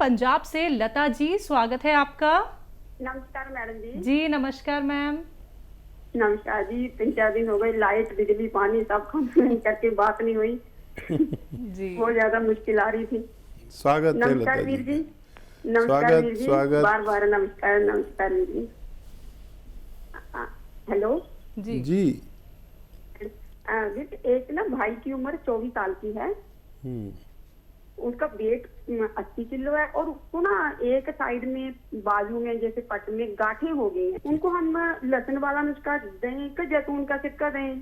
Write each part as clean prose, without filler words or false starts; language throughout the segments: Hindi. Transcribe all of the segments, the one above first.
पंजाब से लता जी, स्वागत है आपका। नमस्कार मैडम जी। जी नमस्कार मैम। नमस्कार जी। 3-4 दिन हो गए, लाइट बिजली पानी सब कम करके बात नहीं हुई। जी बहुत ज्यादा मुश्किल आ रही थी। स्वागत है लता नमस्कार जी वीर जी। का। नमस्कार वीर जी। स्वागत। बार बार नमस्कार नमस्कार वीर जी। हेलो जी जी। वीर, एक ना भाई की उम्र 24 साल की है। उसका वेट 80 किलो है और उसको ना एक साइड में बाजू में जैसे पट में गांठें हो गई हैं। उनको हम लहसुन वाला नुस्खा दें कि जैतून का सिरका दें,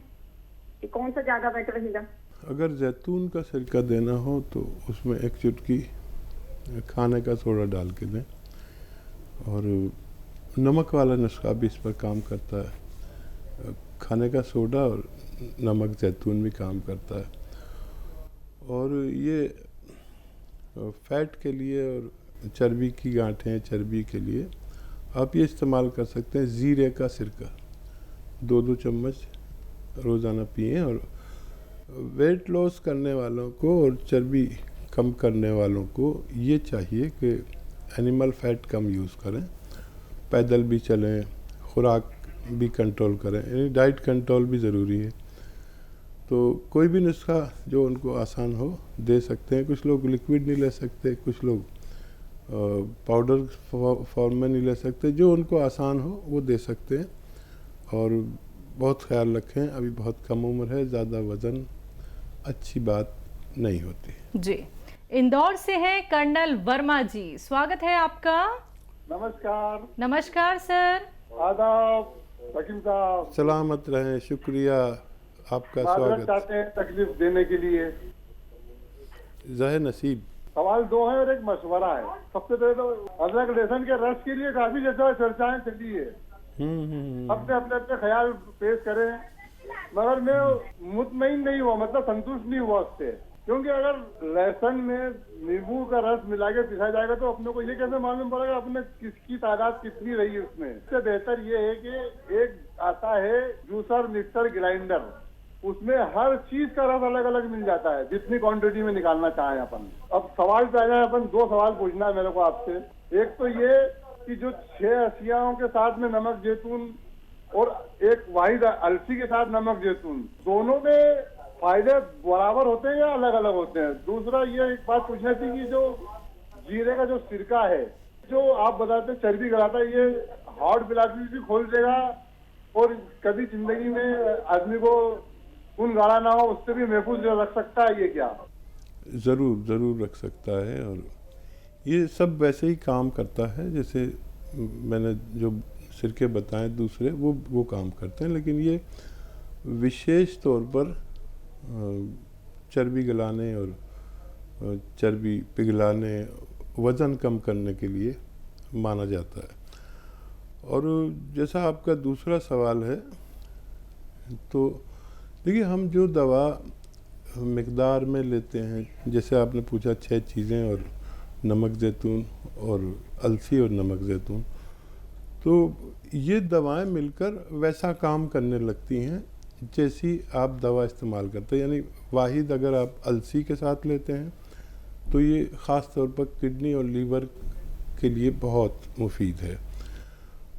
कि कौन सा ज्यादा बेटर रहेगा? अगर जैतून का सिरका देना हो तो उसमें एक चुटकी खाने का सोडा डाल के दें, और नमक वाला नुस्खा भी इस पर काम करता है। खाने का सोडा और नमक जैतून भी काम करता है। और ये फैट के लिए और चर्बी की गांठें, चर्बी के लिए आप ये इस्तेमाल कर सकते हैं ज़ीरे का सिरका। 2-2 चम्मच रोज़ाना पिएं। और वेट लॉस करने वालों को और चर्बी कम करने वालों को ये चाहिए कि एनिमल फैट कम यूज़ करें, पैदल भी चलें, खुराक भी कंट्रोल करें, यानी डाइट कंट्रोल भी ज़रूरी है। तो कोई भी नुस्खा जो उनको आसान हो दे सकते हैं। कुछ लोग लिक्विड नहीं ले सकते, कुछ लोग पाउडर फॉर्म में नहीं ले सकते। जो उनको आसान हो वो दे सकते हैं। और बहुत ख्याल रखें, अभी बहुत कम उम्र है, ज़्यादा वज़न अच्छी बात नहीं होती। जी इंदौर से है कर्नल वर्मा जी, स्वागत है आपका। नमस्कार। नमस्कार सर। आदाब वकील साहब। सलामत रहें, शुक्रिया आपका माजरत स्वागत। चाहते हैं तकलीफ देने के लिए। ज़ाहिर नसीब। सवाल 2 है और एक मशवरा है। सबसे पहले तो अदरक लहसुन के रस के लिए काफी जैसा चर्चाएं चली है। अपने अपने अपने ख्याल पेश करें, मगर मैं मुतमईन नहीं हुआ, मतलब संतुष्ट नहीं हुआ उससे। क्योंकि अगर लहसुन में नींबू का रस मिला के पिसा जाएगा तो अपने को ये कैसे मालूम पड़ेगा अपने किसकी तादाद कितनी रही है उसमें। इससे बेहतर ये है कि एक आता है जूसर, मिक्सर, ग्राइंडर, उसमें हर चीज का रस अलग अलग मिल जाता है, जितनी क्वांटिटी में निकालना चाहें अपन। अब सवाल पे आ जाए, अपन 2 सवाल पूछना है मेरे को आपसे। एक तो ये कि जो 6 अशियाओं के साथ में नमक जैतून और एक वाहिद अलसी के साथ नमक जैतून, दोनों में फायदे बराबर होते हैं या अलग अलग होते हैं? दूसरा ये एक बात पूछनी थी कि जो जीरे का जो सिरका है, जो आप बताते हैं चर्बी कराता है, ये हार्ट ब्लॉकेज भी खोल देगा और कभी जिंदगी में आदमी को खून गाढ़ा ना हो उससे भी महफूज रख सकता है ये क्या? ज़रूर ज़रूर रख सकता है। और ये सब वैसे ही काम करता है जैसे मैंने जो सिरके बताए दूसरे, वो काम करते हैं। लेकिन ये विशेष तौर पर चर्बी गलाने और चर्बी पिघलाने, वज़न कम करने के लिए माना जाता है। और जैसा आपका दूसरा सवाल है, तो देखिए हम जो दवा मिक़दार में लेते हैं, जैसे आपने पूछा 6 चीज़ें और नमक जैतून और अलसी और नमक जैतून, तो ये दवाएं मिलकर वैसा काम करने लगती हैं जैसी आप दवा इस्तेमाल करते हैं। यानी वाहिद अगर आप अलसी के साथ लेते हैं तो ये ख़ास तौर पर किडनी और लीवर के लिए बहुत मुफीद है।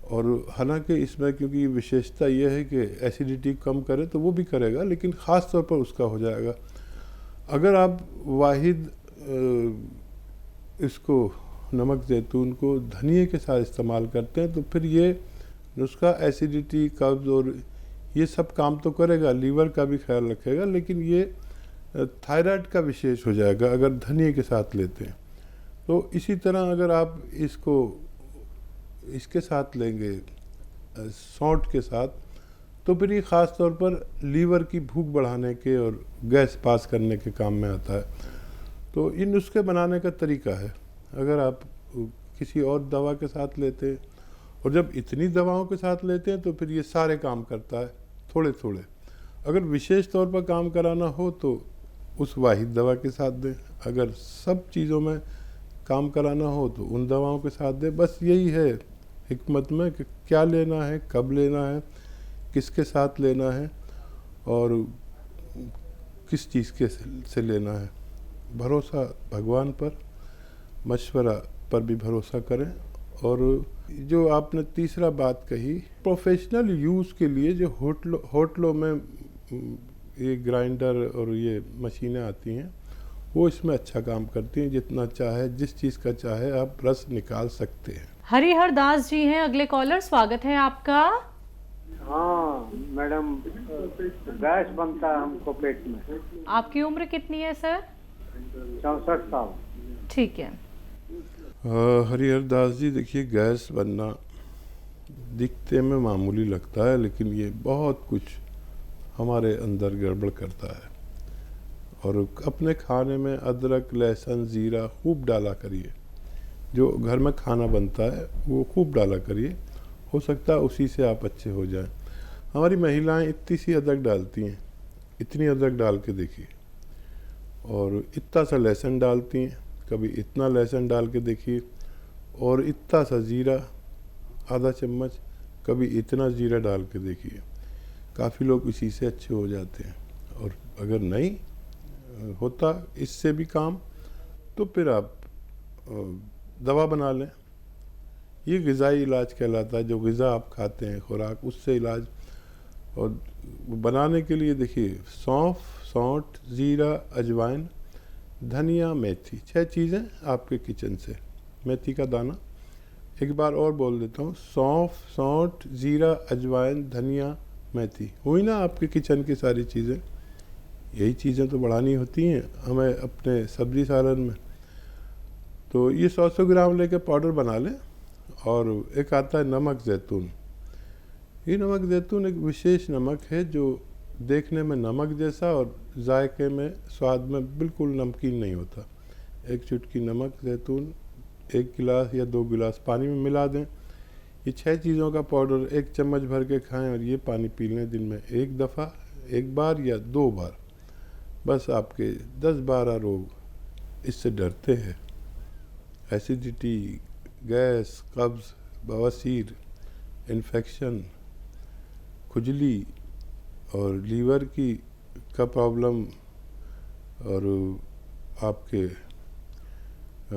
और हालांकि इसमें क्योंकि विशेषता यह है कि एसिडिटी कम करे तो वो भी करेगा, लेकिन ख़ास तौर पर उसका हो जाएगा। अगर आप वाहिद इसको नमक जैतून को धनिए के साथ इस्तेमाल करते हैं तो फिर ये नुस्खा एसिडिटी, कब्ज़ और ये सब काम तो करेगा, लीवर का भी ख्याल रखेगा, लेकिन ये थायराइड का विशेष हो जाएगा अगर धनिए के साथ लेते हैं। तो इसी तरह अगर आप इसको इसके साथ लेंगे सौंठ के साथ, तो फिर ये ख़ास तौर पर लीवर की भूख बढ़ाने के और गैस पास करने के काम में आता है। तो इन नुस्खे बनाने का तरीका है। अगर आप किसी और दवा के साथ लेते हैं और जब इतनी दवाओं के साथ लेते हैं तो फिर ये सारे काम करता है थोड़े थोड़े। अगर विशेष तौर पर काम कराना हो तो उस वाहिद दवा के साथ दें, अगर सब चीज़ों में काम कराना हो तो उन दवाओं के साथ दें। बस यही है हिकमत में कि क्या लेना है, कब लेना है, किसके साथ लेना है और किस चीज़ के से लेना है। भरोसा भगवान पर, मशवरा पर भी भरोसा करें। और जो आपने तीसरा बात कही, प्रोफेशनल यूज़ के लिए जो होटलों में ये ग्राइंडर और ये मशीनें आती हैं, वो इसमें अच्छा काम करती हैं। जितना चाहे, जिस चीज़ का चाहे आप रस निकाल सकते हैं। हरिहर दास जी हैं अगले कॉलर, स्वागत है आपका। हाँ मैडम, गैस बनता है हमको पेट में। आपकी उम्र कितनी है सर? 64 साल। ठीक है। हरिहर दास जी, देखिए, गैस बनना दिखते में मामूली लगता है, लेकिन ये बहुत कुछ हमारे अंदर गड़बड़ करता है। और अपने खाने में अदरक, लहसुन, ज़ीरा खूब डाला करिए। जो घर में खाना बनता है वो खूब डाला करिए, हो सकता है उसी से आप अच्छे हो जाएं। हमारी महिलाएं इतनी सी अदरक डालती हैं, इतनी अदरक डाल के देखिए, और इतना सा लहसुन डालती हैं, कभी इतना लहसुन डाल के देखिए, और इतना सा ज़ीरा आधा चम्मच, कभी इतना ज़ीरा डाल के देखिए। काफ़ी लोग इसी से अच्छे हो जाते हैं। और अगर नहीं होता इससे भी काम, तो फिर आप दवा बना लें। ये ग़िज़ाई इलाज कहलाता है। जो ग़िज़ा आप खाते हैं, खुराक, उससे इलाज। और बनाने के लिए देखिए, सौंफ, सौंठ, ज़ीरा, अजवाइन, धनिया, मेथी, 6 चीज़ें आपके किचन से। मेथी का दाना, एक बार और बोल देता हूँ, सौंफ, सौंठ, ज़ीरा, अजवाइन, धनिया, मेथी, हुई ना आपके किचन की सारी चीज़ें। यही चीज़ें तो बढ़ानी होती हैं हमें अपने सब्ज़ी सालन में। तो ये 100 ग्राम लेके पाउडर बना लें। और एक आता है नमक ज़ैतून। ये नमक ज़ैतून एक विशेष नमक है जो देखने में नमक जैसा और जायके में, स्वाद में बिल्कुल नमकीन नहीं होता। एक चुटकी नमक ज़ैतून 1 गिलास या 2 गिलास पानी में मिला दें। ये 6 चीज़ों का पाउडर 1 चम्मच भर के खाएं, और ये पानी पी लें दिन में 1 दफ़ा, 1 बार या 2 बार। बस आपके 10-12 रोग इससे डरते हैं। एसिडिटी, गैस, कब्ज़, बवासीर, इन्फेक्शन, खुजली और लीवर का प्रॉब्लम, और आपके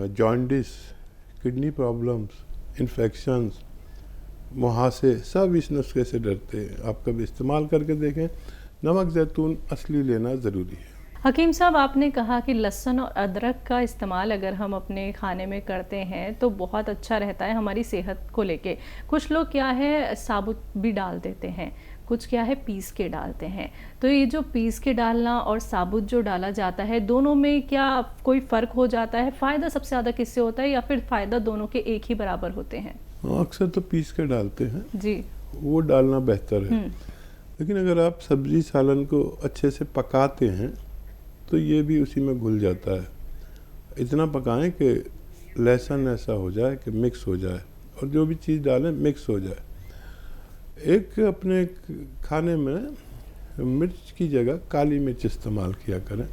जॉन्डिस, किडनी प्रॉब्लम्स, इन्फेक्शंस, मुहासे, सब इस नुस्खे से डरते हैं। आप कभी इस्तेमाल करके देखें। नमक ज़ैतून असली लेना ज़रूरी है। हकीम साहब, आपने कहा कि लहसुन और अदरक का इस्तेमाल अगर हम अपने खाने में करते हैं तो बहुत अच्छा रहता है हमारी सेहत को लेके। कुछ लोग क्या है साबुत भी डाल देते हैं, कुछ क्या है पीस के डालते हैं। तो ये जो पीस के डालना और साबुत जो डाला जाता है, दोनों में क्या कोई फ़र्क हो जाता है? फ़ायदा सबसे ज़्यादा किससे होता है, या फिर फ़ायदा दोनों के एक ही बराबर होते हैं? अक्सर तो पीस के डालते हैं जी, वो डालना बेहतर है। लेकिन अगर आप सब्जी सालन को अच्छे से पकाते हैं तो ये भी उसी में घुल जाता है। इतना पकाएं कि लहसुन ऐसा हो जाए कि मिक्स हो जाए, और जो भी चीज़ डालें मिक्स हो जाए। एक अपने खाने में मिर्च की जगह काली मिर्च इस्तेमाल किया करें।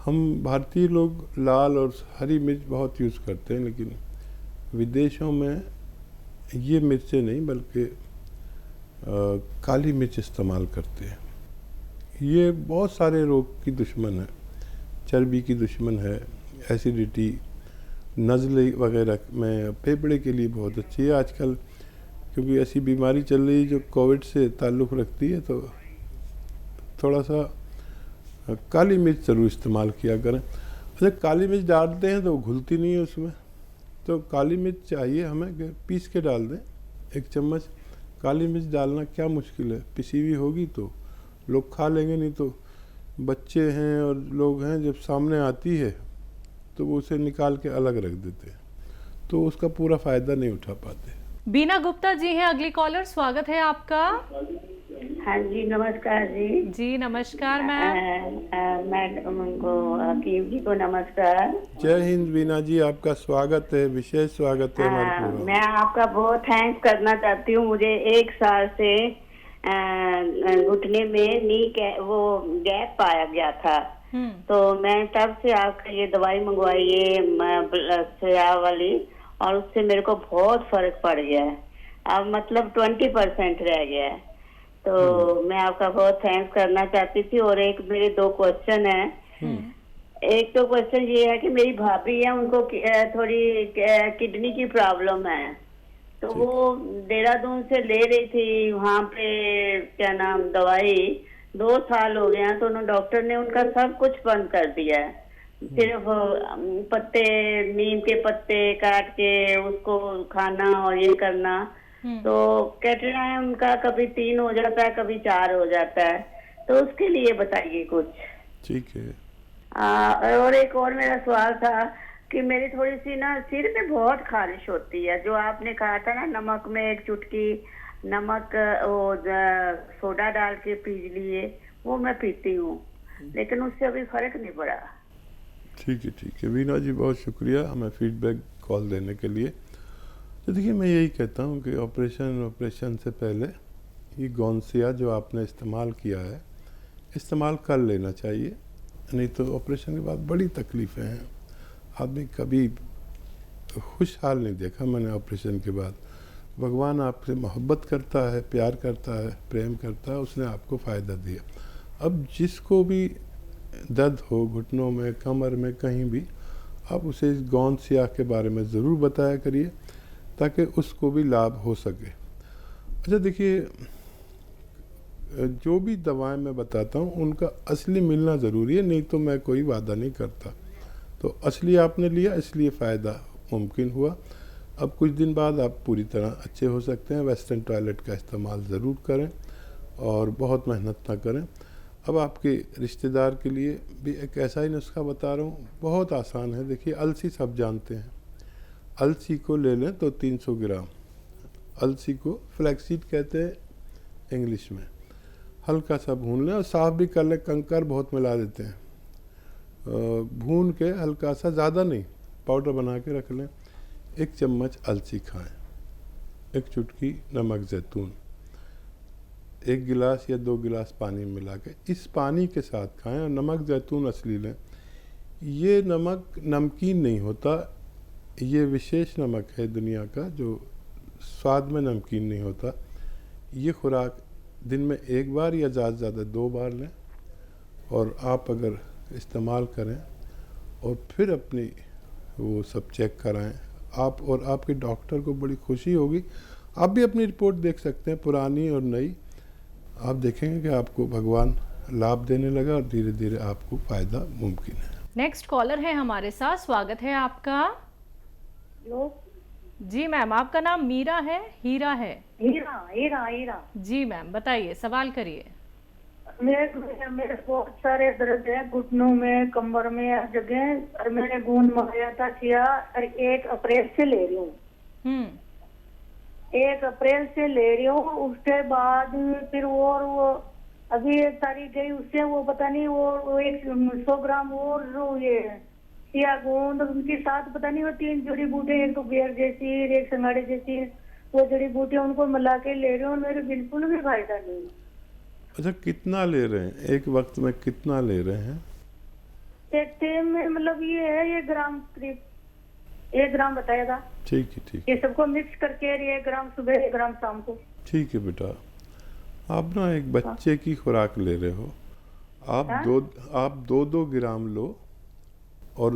हम भारतीय लोग लाल और हरी मिर्च बहुत यूज़ करते हैं, लेकिन विदेशों में ये मिर्चें नहीं बल्कि काली मिर्च इस्तेमाल करते हैं। ये बहुत सारे रोग की दुश्मन है। चर्बी की दुश्मन है, एसिडिटी, नज़ले वगैरह में, फेफड़े के लिए बहुत अच्छी है आजकल, क्योंकि ऐसी बीमारी चल रही है जो कोविड से ताल्लुक़ रखती है। तो थोड़ा सा काली मिर्च ज़रूर इस्तेमाल किया करें। अच्छा, काली मिर्च डालते हैं तो घुलती नहीं है उसमें, तो काली मिर्च चाहिए हमें कि पीस के डाल दें। 1 चम्मच काली मिर्च डालना क्या मुश्किल है, पिसी हुई होगी तो लोग खा लेंगे, नहीं तो बच्चे हैं और लोग हैं, जब सामने आती है तो वो उसे निकाल के अलग रख देते हैं, तो उसका पूरा फ़ायदा नहीं उठा पाते। बीना गुप्ता जी हैं अगली कॉलर, स्वागत है आपका। हाँ जी, नमस्कार जी। जी नमस्कार मैम। मैडम को, हकीम जी को नमस्कार। जय हिंद बीना जी, आपका स्वागत है, विशेष स्वागत है हमारे प्रोग्राम। मैं आपका बहुत थैंक्स करना चाहती हूँ। मुझे 1 साल से घुटने में वो गैप पाया गया था, तो मैं तब से आपका ये दवाई मंगवाई है सिया वाली, और उससे मेरे को बहुत फर्क पड़ गया है। अब मतलब 20% रह गया है। तो मैं आपका बहुत थैंक्स करना चाहती थी। और एक मेरे 2 क्वेश्चन है। एक तो क्वेश्चन ये है कि मेरी भाभी है, उनको थोड़ी किडनी की प्रॉब्लम है, तो वो देहरादून से ले रही थी वहाँ पे क्या नाम दवाई, 2 साल हो गए हैं, तो उन्होंने डॉक्टर ने उनका सब कुछ बंद कर दिया है। सिर्फ पत्ते, नीम के पत्ते काट के उसको खाना और ये करना। तो कहते हैं उनका कभी 3 हो जाता है, कभी 4 हो जाता है, तो उसके लिए बताइए कुछ। ठीक है। और एक और मेरा सवाल था कि मेरी थोड़ी सी ना सिर में बहुत खारिश होती है, जो आपने कहा था ना नमक में 1 चुटकी नमक वो सोडा डाल के पी लिए, वो मैं पीती हूँ, लेकिन उससे अभी फर्क नहीं पड़ा। ठीक है वीना जी, बहुत शुक्रिया हमें फीडबैक कॉल देने के लिए। तो देखिए, मैं यही कहता हूँ कि ऑपरेशन से पहले ये गौनसिया जो आपने इस्तेमाल किया है, इस्तेमाल कर लेना चाहिए, नहीं तो ऑपरेशन के बाद बड़ी तकलीफ़ें हैं। आदमी कभी खुशहाल नहीं देखा मैंने ऑपरेशन के बाद। भगवान आपसे मोहब्बत करता है, प्यार करता है, प्रेम करता है, उसने आपको फ़ायदा दिया। अब जिसको भी दर्द हो घुटनों में, कमर में, कहीं भी, आप उसे इस गौनसिया के बारे में ज़रूर बताया करिए ताकि उसको भी लाभ हो सके। अच्छा देखिए, जो भी दवाएं मैं बताता हूँ उनका असली मिलना ज़रूरी है, नहीं तो मैं कोई वादा नहीं करता। तो असली आपने लिया इसलिए फ़ायदा मुमकिन हुआ। अब कुछ दिन बाद आप पूरी तरह अच्छे हो सकते हैं। वेस्टर्न टॉयलेट का इस्तेमाल ज़रूर करें और बहुत मेहनत ना करें। अब आपके रिश्तेदार के लिए भी एक ऐसा ही नुस्खा बता रहा हूँ, बहुत आसान है। देखिए, अलसी सब जानते हैं, अलसी को ले लें तो 300 ग्राम, अलसी को फ्लैक्सीड कहते हैं इंग्लिश में, हल्का सा भून लें और साफ़ भी कर लें, कंकर बहुत मिला देते हैं। भून के हल्का सा, ज़्यादा नहीं, पाउडर बना के रख लें। 1 चम्मच अलसी खाएं, 1 चुटकी नमक ज़ैतून, 1 गिलास या 2 गिलास पानी मिला के इस पानी के साथ खाएं। और नमक ज़ैतून असली लें। ये नमक नमकीन नहीं होता, ये विशेष नमक है दुनिया का जो स्वाद में नमकीन नहीं होता। ये खुराक दिन में 1 बार या ज़्यादा से ज़्यादा 2 बार लें, और आप अगर इस्तेमाल करें और फिर अपनी वो सब चेक कराएं, आप और आपके डॉक्टर को बड़ी खुशी होगी। आप भी अपनी रिपोर्ट देख सकते हैं, पुरानी और नई। आप देखेंगे कि आपको भगवान लाभ देने लगा और धीरे धीरे आपको फ़ायदा मुमकिन है। नेक्स्ट कॉलर है हमारे साथ, स्वागत है आपका। जी मैम, आपका नाम मीरा है, हीरा है? हीरा। जी मैम, बताइए, सवाल करिए। मेरे बहुत सारे दर्द है घुटनों में, कमर में, हर जगह। और मैंने गूंद मंगाया था किया, और 1 अप्रैल से ले रही हूँ। 1 अप्रैल से ले रही हूँ। उसके बाद फिर वो अभी 1 तारीख गई, उससे वो पता नहीं वो 100 ग्राम और ये सिया गूंद, उनके साथ पता नहीं वो 3 जड़ी बूटियां, एक तो बेर जैसी, एक संगाड़े जैसी, वो जड़ी बूटियां उनको मिला के ले रही हूँ, मेरे बिल्कुल भी फायदा नहीं। अच्छा, कितना ले रहे हैं एक वक्त में, कितना ले रहे हैं? एक टाइम में मतलब ये है 1 ग्राम, करीब 1 ग्राम बताया था। ठीक है। ये सबको मिक्स करके 1 ग्राम सुबह, 1 ग्राम शाम को। ठीक है बेटा, आप ना एक बच्चे की खुराक ले रहे हो। आप 2 ग्राम लो और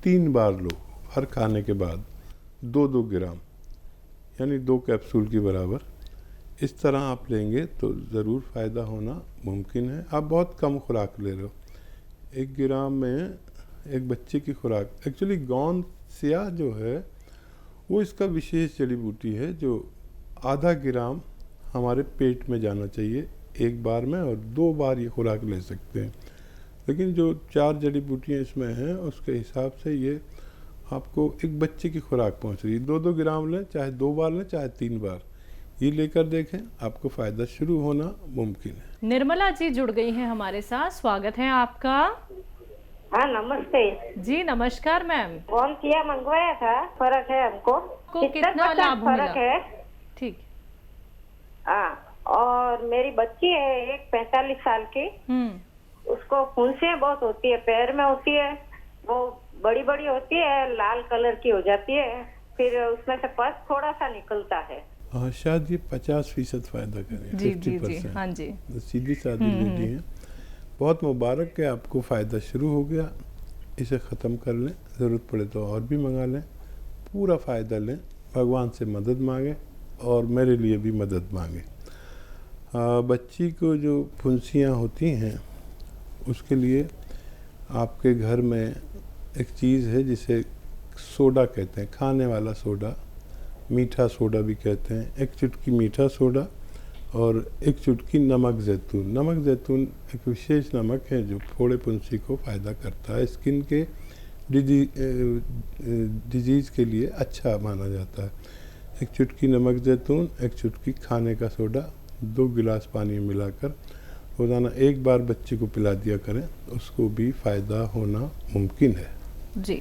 3 बार लो, हर खाने के बाद 2 ग्राम, यानी 2 कैप्सूल के बराबर। इस तरह आप लेंगे तो ज़रूर फ़ायदा होना मुमकिन है। आप बहुत कम खुराक ले रहे हो। 1 ग्राम में एक बच्चे की खुराक। एक्चुअली गौनसिया जो है वो इसका विशेष जड़ी बूटी है जो आधा ग्राम हमारे पेट में जाना चाहिए 1 बार में, और 2 बार ये खुराक ले सकते हैं। लेकिन जो 4 जड़ी बूटियाँ इसमें हैं उसके हिसाब से ये आपको एक बच्चे की खुराक पहुंच रही है। 2 ग्राम लें, चाहे 2 बार लें, चाहे 3 बार, ये लेकर देखें, आपको फ़ायदा शुरू होना मुमकिन है। निर्मला जी जुड़ गई हैं हमारे साथ, स्वागत है आपका। हाँ नमस्ते जी नमस्कार मैम। गौनसिया मंगवाया था, फर्क है हमको। कितना लाभ फर्क है? ठीक। हाँ, और मेरी बच्ची है एक 45 साल की, उसको फुंसियाँ बहुत होती है, पैर में होती है, वो बड़ी बड़ी होती है, लाल कलर की हो जाती है, फिर उसमें से पस थोड़ा सा निकलता है। हाँ, शायद ये 50% फ़ायदा करें। जी जी जी, हाँ जी। सीधी सादी लेडी है, बहुत मुबारक है, आपको फ़ायदा शुरू हो गया। इसे ख़त्म कर लें, ज़रूरत पड़े तो और भी मंगा लें, पूरा फ़ायदा लें, भगवान से मदद मांगें और मेरे लिए भी मदद मांगें। बच्ची को जो फुंसियाँ होती हैं उसके लिए आपके घर में एक चीज़ है जिसे सोडा कहते हैं, खाने वाला सोडा, मीठा सोडा भी कहते हैं। एक चुटकी मीठा सोडा और एक चुटकी नमक ज़ैतून। नमक ज़ैतून एक विशेष नमक है जो फोड़े फुंसी को फ़ायदा करता है, स्किन के डिजीज़ के लिए अच्छा माना जाता है। एक चुटकी नमक ज़ैतून, एक चुटकी खाने का सोडा, 2 गिलास पानी में मिलाकर रोज़ाना 1 बार बच्चे को पिला दिया करें, उसको भी फ़ायदा होना मुमकिन है। जी।